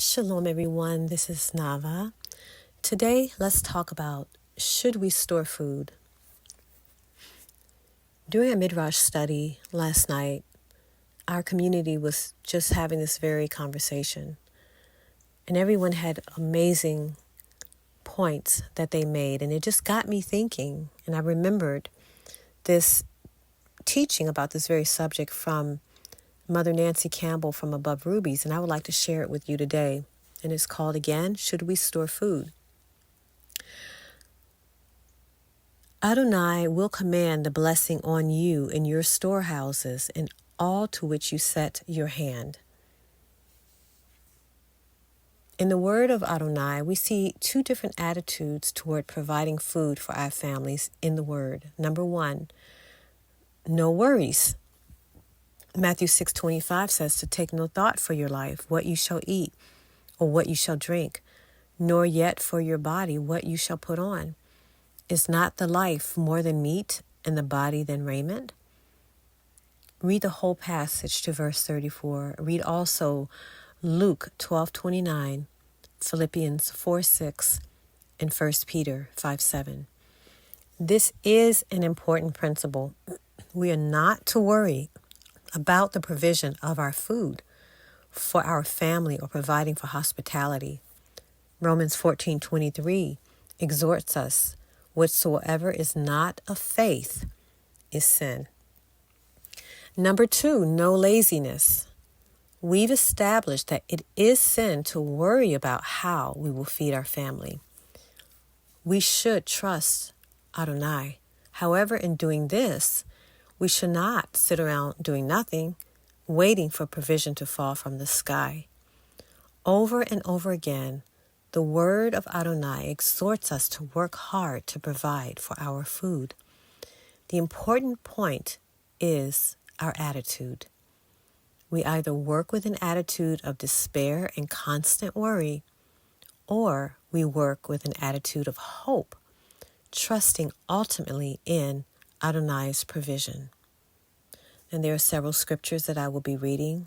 Shalom, everyone. This is Nava. Today, let's talk about should we store food? During a Midrash study last night, our community was just having this very conversation, and everyone had amazing points that they made, and it just got me thinking. And I remembered this teaching about this very subject from Mother Nancy Campbell from Above Rubies, and I would like to share it with you today. And it's called again, Should We Store Food? Adonai will command the blessing on you in your storehouses and all to which you set your hand. In the word of Adonai, we see two different attitudes toward providing food for our families in the word. Number one, no worries. Matthew 6:25 says to take no thought for your life, what you shall eat or what you shall drink, nor yet for your body what you shall put on. Is not the life more than meat and the body than raiment? Read the whole passage to verse 34. Read also Luke 12:29, Philippians 4:6, and 1 Peter 5:7. This is an important principle. We are not to worry about the provision of our food for our family or providing for hospitality. Romans 14:23 exhorts us, whatsoever is not of faith is sin. Number two, no laziness. We've established that it is sin to worry about how we will feed our family. We should trust Adonai. However, in doing this, we should not sit around doing nothing, waiting for provision to fall from the sky. Over and over again, the word of Adonai exhorts us to work hard to provide for our food. The important point is our attitude. We either work with an attitude of despair and constant worry, or we work with an attitude of hope, trusting ultimately in Adonai's provision. And there are several scriptures that I will be reading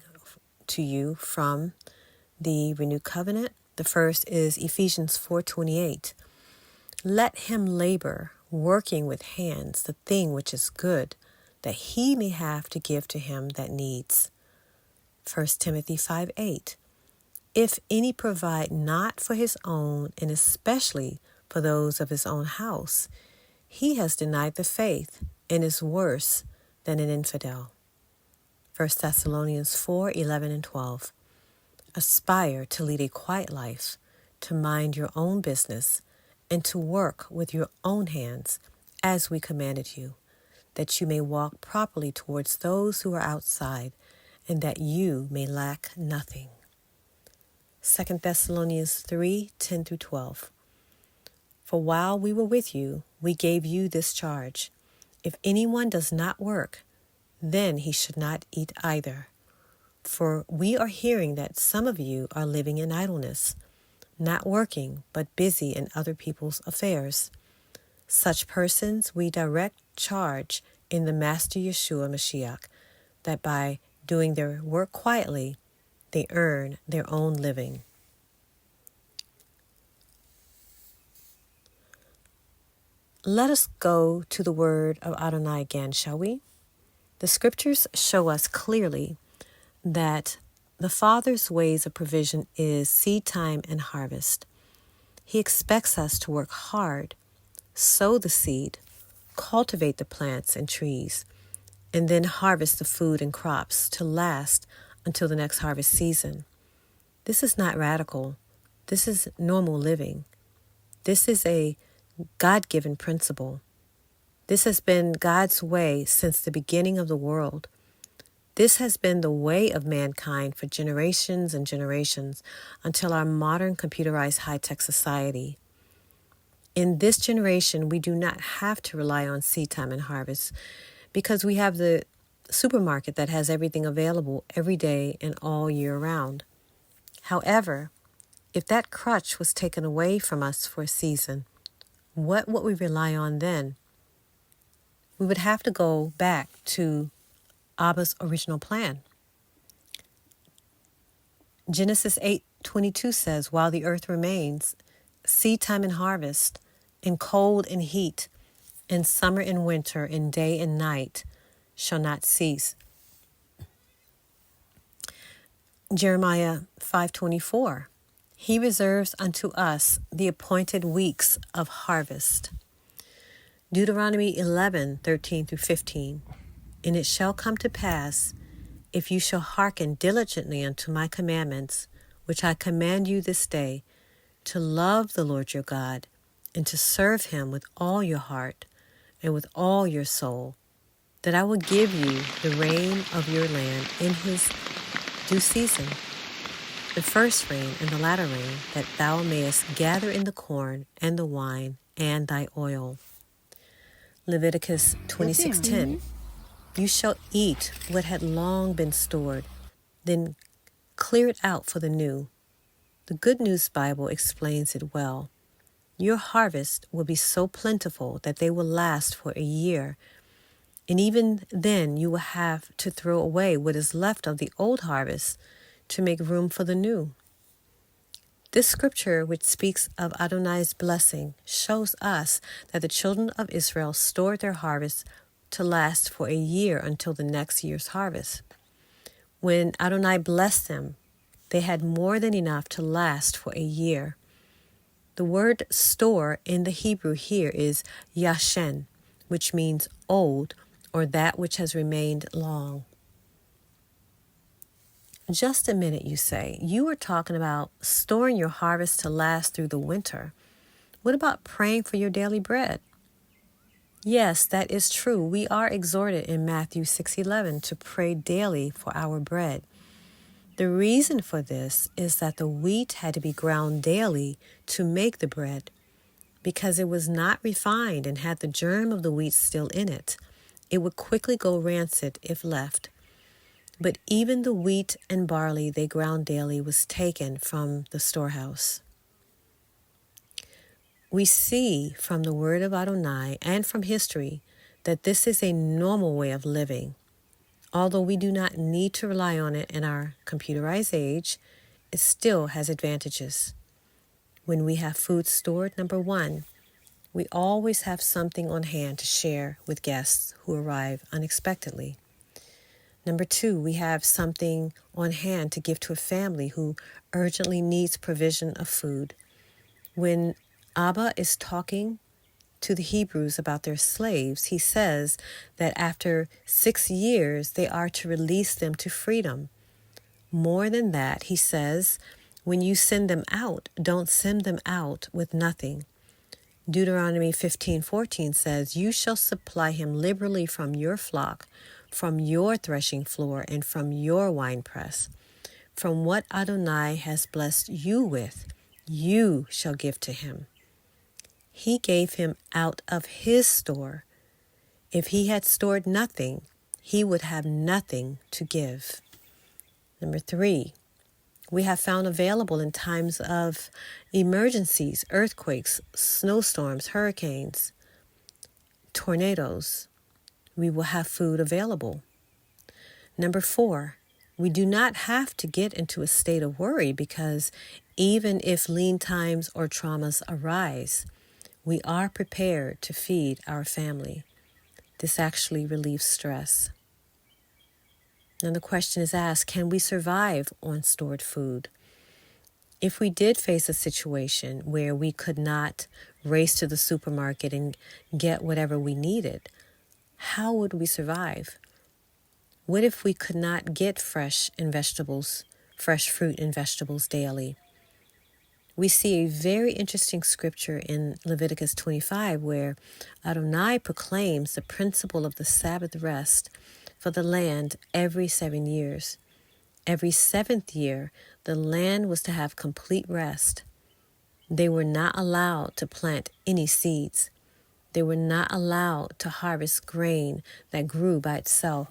to you from the Renewed Covenant. The first is Ephesians 4:28. Let him labor, working with hands, the thing which is good, that he may have to give to him that needs. 1 Timothy 5:8. If any provide not for his own, and especially for those of his own house, he has denied the faith and is worse than an infidel. 1 Thessalonians 4:11 and 12. Aspire to lead a quiet life, to mind your own business, and to work with your own hands, as we commanded you, that you may walk properly towards those who are outside, and that you may lack nothing. 2 Thessalonians 3:10 through 12. For while we were with you, we gave you this charge. If anyone does not work, then he should not eat either. For we are hearing that some of you are living in idleness, not working, but busy in other people's affairs. Such persons we direct charge in the Master Yeshua Mashiach, that by doing their work quietly, they earn their own living. Let us go to the word of Adonai again, shall we? The scriptures show us clearly that the Father's ways of provision is seed time and harvest. He expects us to work hard, sow the seed, cultivate the plants and trees, and then harvest the food and crops to last until the next harvest season. This is not radical. This is normal living. This is a God-given principle. This has been God's way since the beginning of the world. This has been the way of mankind for generations and generations until our modern computerized high-tech society. In this generation, we do not have to rely on seed time and harvest because we have the supermarket that has everything available every day and all year round. However, if that crutch was taken away from us for a season, what would we rely on then? We would have to go back to Abba's original plan. Genesis 22 says, while the earth remains, seed time and harvest, in cold and heat, in summer and winter, in day and night, shall not cease. Jeremiah 5:24, he reserves unto us the appointed weeks of harvest. Deuteronomy 11:13-15, and it shall come to pass, if you shall hearken diligently unto my commandments, which I command you this day, to love the Lord your God, and to serve him with all your heart and with all your soul, that I will give you the rain of your land in his due season, the first rain and the latter rain, that thou mayest gather in the corn and the wine and thy oil. Leviticus 26:10, you shall eat what had long been stored, then clear it out for the new. The Good News Bible explains it well. Your harvest will be so plentiful that they will last for a year, and even then you will have to throw away what is left of the old harvest to make room for the new. This scripture, which speaks of Adonai's blessing, shows us that the children of Israel stored their harvest to last for a year until the next year's harvest. When Adonai blessed them, they had more than enough to last for a year. The word store in the Hebrew here is yashen, which means old or that which has remained long. Just a minute, you say. You were talking about storing your harvest to last through the winter. What about praying for your daily bread? Yes, that is true. We are exhorted in Matthew 6:11 to pray daily for our bread. The reason for this is that the wheat had to be ground daily to make the bread, because it was not refined and had the germ of the wheat still in it. It would quickly go rancid if left. But even the wheat and barley they ground daily was taken from the storehouse. We see from the word of Adonai and from history that this is a normal way of living. Although we do not need to rely on it in our computerized age, it still has advantages. When we have food stored, number one, we always have something on hand to share with guests who arrive unexpectedly. Number two, we have something on hand to give to a family who urgently needs provision of food. When Abba is talking to the Hebrews about their slaves, he says that after 6 years, they are to release them to freedom. More than that, he says, when you send them out, don't send them out with nothing. Deuteronomy 15:14 says, you shall supply him liberally from your flock, from your threshing floor, and from your winepress. From what Adonai has blessed you with, you shall give to him. He gave him out of his store. If he had stored nothing, he would have nothing to give. Number three, we have found available in times of emergencies, earthquakes, snowstorms, hurricanes, tornadoes. We will have food available. Number four, we do not have to get into a state of worry, because even if lean times or traumas arise, we are prepared to feed our family. This actually relieves stress. And the question is asked, can we survive on stored food? If we did face a situation where we could not race to the supermarket and get whatever we needed, how would we survive? What if we could not get fresh fruit and vegetables daily? We see a very interesting scripture in Leviticus 25 where Adonai proclaims the principle of the Sabbath rest for the land every 7 years. Every 7th year, the land was to have complete rest. They were not allowed to plant any seeds. They were not allowed to harvest grain that grew by itself.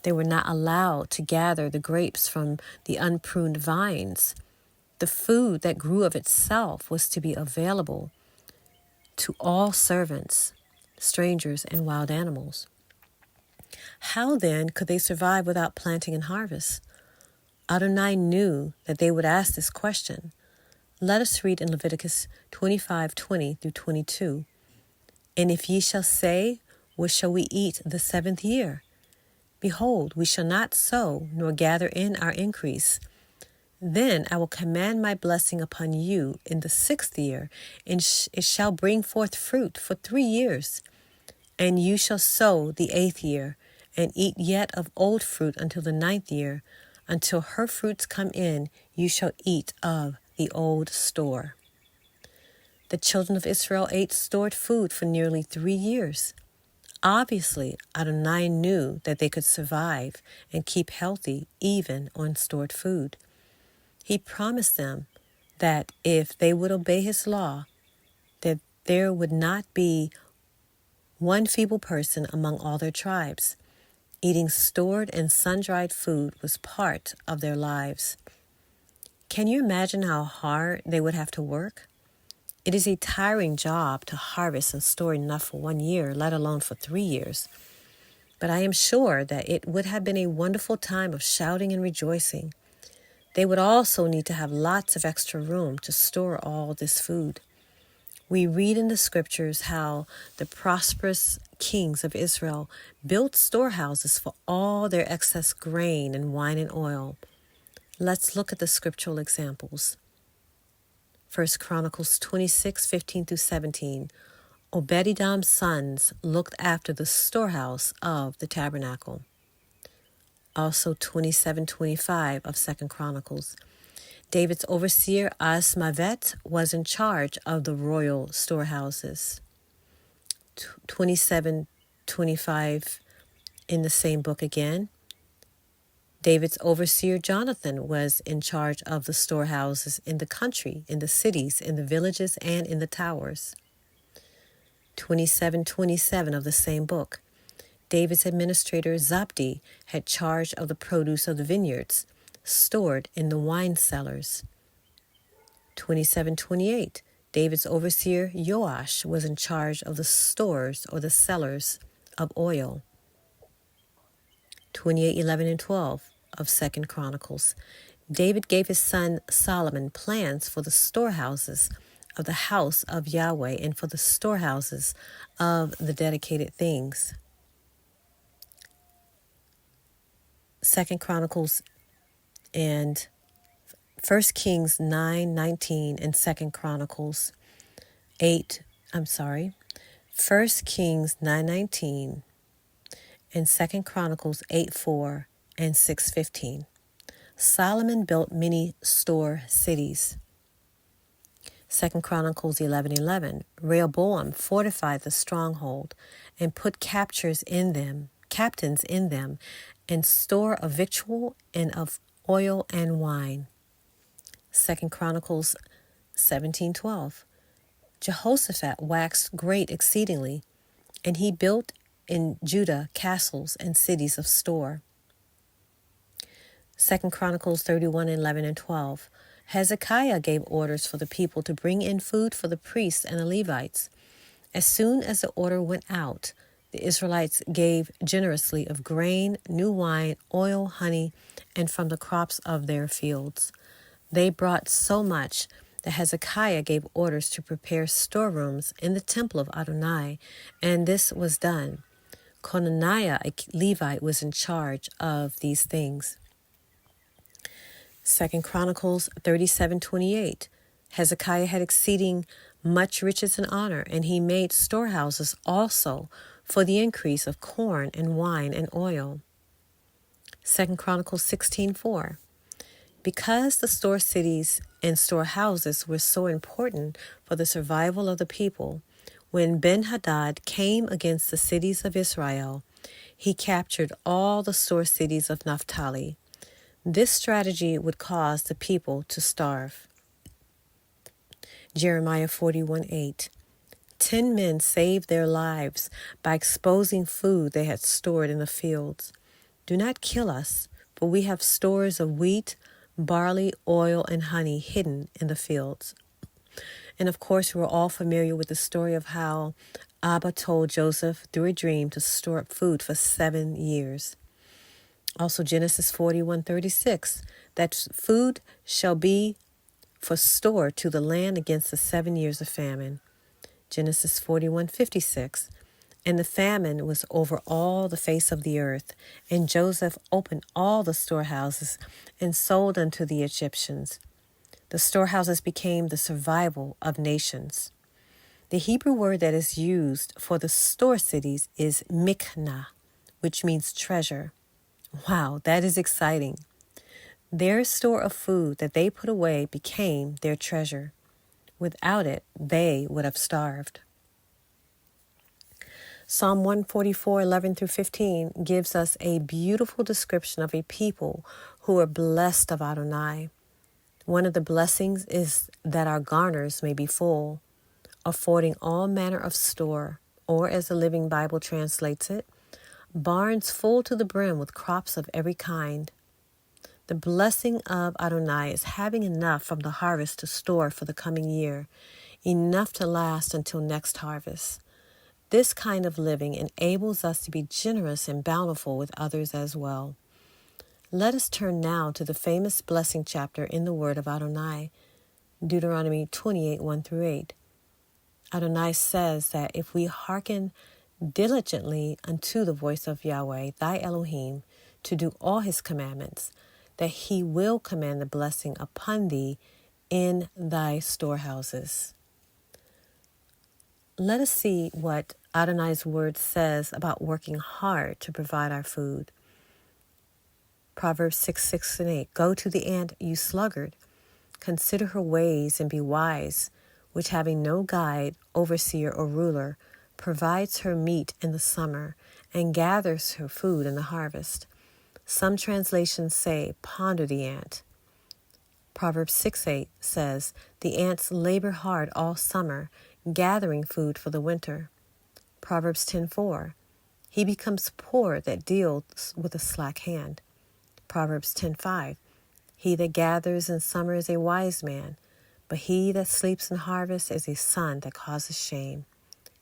They were not allowed to gather the grapes from the unpruned vines. The food that grew of itself was to be available to all servants, strangers, and wild animals. How then could they survive without planting and harvest? Adonai knew that they would ask this question. Let us read in Leviticus 25:20 through 22. And if ye shall say, what shall we eat the 7th year? Behold, we shall not sow, nor gather in our increase. Then I will command my blessing upon you in the 6th year, and it shall bring forth fruit for 3 years. And you shall sow the 8th year, and eat yet of old fruit until the 9th year. Until her fruits come in, you shall eat of the old store. The children of Israel ate stored food for nearly 3 years. Obviously, Adonai knew that they could survive and keep healthy even on stored food. He promised them that if they would obey his law, that there would not be one feeble person among all their tribes. Eating stored and sun-dried food was part of their lives. Can you imagine how hard they would have to work? It is a tiring job to harvest and store enough for 1 year, let alone for 3 years. But I am sure that it would have been a wonderful time of shouting and rejoicing. They would also need to have lots of extra room to store all this food. We read in the scriptures how the prosperous kings of Israel built storehouses for all their excess grain and wine and oil. Let's look at the scriptural examples. 1 Chronicles 26:15 through 17. Obed-Edom's sons looked after the storehouse of the tabernacle. Also 27:25 of 2 Chronicles. David's overseer Asmavet was in charge of the royal storehouses. 27:25 in the same book again. David's overseer Jonathan was in charge of the storehouses in the country, in the cities, in the villages, and in the towers. 27:27 of the same book. David's administrator Zabdi had charge of the produce of the vineyards, stored in the wine cellars. 27:28. David's overseer Joash was in charge of the stores or the cellars of oil. 28:11 and 12 of 2 Chronicles. David gave his son Solomon plans for the storehouses of the house of Yahweh and for the storehouses of the dedicated things. 2 Chronicles and 1 Kings 9:19 and 2 Chronicles 1 Kings 9:19 and 2 Chronicles 8:4 and 6:15. Solomon built many store cities. 2 Chronicles 11:11. Rehoboam fortified the stronghold and put captains in them, and store of victual and of oil and wine. 2 Chronicles 17:12. Jehoshaphat waxed great exceedingly, and he built in Judah castles and cities of store. 2 Chronicles 31:11 and 12. Hezekiah gave orders for the people to bring in food for the priests and the Levites. As soon as the order went out, the Israelites gave generously of grain, new wine, oil, honey, and from the crops of their fields. They brought so much that Hezekiah gave orders to prepare storerooms in the temple of Adonai, and this was done. Conaniah, a Levite, was in charge of these things. 2 Chronicles 37:28. Hezekiah had exceeding much riches and honor, and he made storehouses also for the increase of corn and wine and oil. 2 Chronicles 16:4. Because the store cities and storehouses were so important for the survival of the people, when Ben-Hadad came against the cities of Israel, he captured all the store cities of Naphtali. This strategy would cause the people to starve. Jeremiah 41:8. 10 men saved their lives by exposing food they had stored in the fields. Do not kill us, for we have stores of wheat, barley, oil, and honey hidden in the fields. And of course, we're all familiar with the story of how Abba told Joseph through a dream to store up food for 7 years. Also Genesis 41:36, that food shall be for store to the land against the 7 years of famine. Genesis 41:56, and the famine was over all the face of the earth, and Joseph opened all the storehouses and sold unto the Egyptians. The storehouses became the survival of nations. The Hebrew word that is used for the store cities is miknah, which means treasure. Wow, that is exciting. Their store of food that they put away became their treasure. Without it, they would have starved. Psalm 144:11-15 gives us a beautiful description of a people who are blessed of Adonai. One of the blessings is that our garners may be full, affording all manner of store, or as the Living Bible translates it, barns full to the brim with crops of every kind. The blessing of Adonai is having enough from the harvest to store for the coming year, enough to last until next harvest. This kind of living enables us to be generous and bountiful with others as well. Let us turn now to the famous blessing chapter in the Word of Adonai, Deuteronomy 28:1-8. Adonai says that if we hearken diligently unto the voice of Yahweh, thy Elohim, to do all his commandments, that he will command the blessing upon thee in thy storehouses. Let us see what Adonai's word says about working hard to provide our food. Proverbs 6:6-8, go to the ant, you sluggard. Consider her ways and be wise, which having no guide, overseer, or ruler, provides her meat in the summer and gathers her food in the harvest. Some translations say, ponder the ant. Proverbs 6:8 says, the ants labor hard all summer, gathering food for the winter. Proverbs 10:4, he becomes poor that deals with a slack hand. Proverbs 10:5, he that gathers in summer is a wise man, but he that sleeps in harvest is a son that causes shame.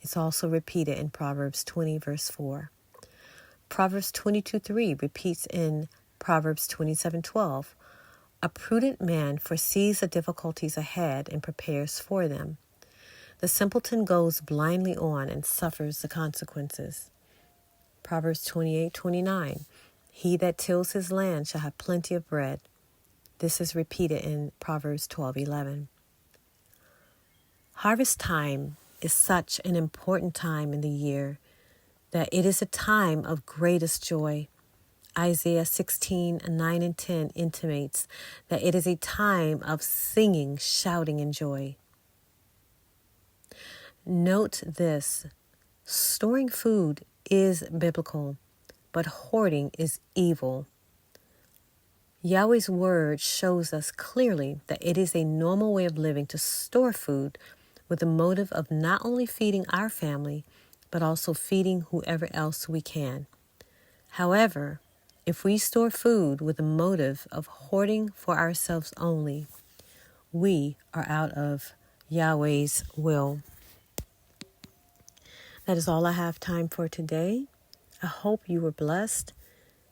It's also repeated in Proverbs 20:4. Proverbs 22:3 repeats in Proverbs 27:12. A prudent man foresees the difficulties ahead and prepares for them. The simpleton goes blindly on and suffers the consequences. Proverbs 28:29. He that tills his land shall have plenty of bread. This is repeated in Proverbs 12:11. Harvest time is such an important time in the year that it is a time of greatest joy. Isaiah 16:9-10 intimates that it is a time of singing, shouting, and joy. Note this, storing food is biblical, but hoarding is evil. Yahweh's word shows us clearly that it is a normal way of living to store food with the motive of not only feeding our family, but also feeding whoever else we can. However, if we store food with the motive of hoarding for ourselves only, we are out of Yahweh's will. That is all I have time for today. I hope you were blessed.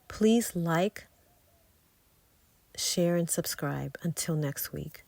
Please like, share, and subscribe. Until next week.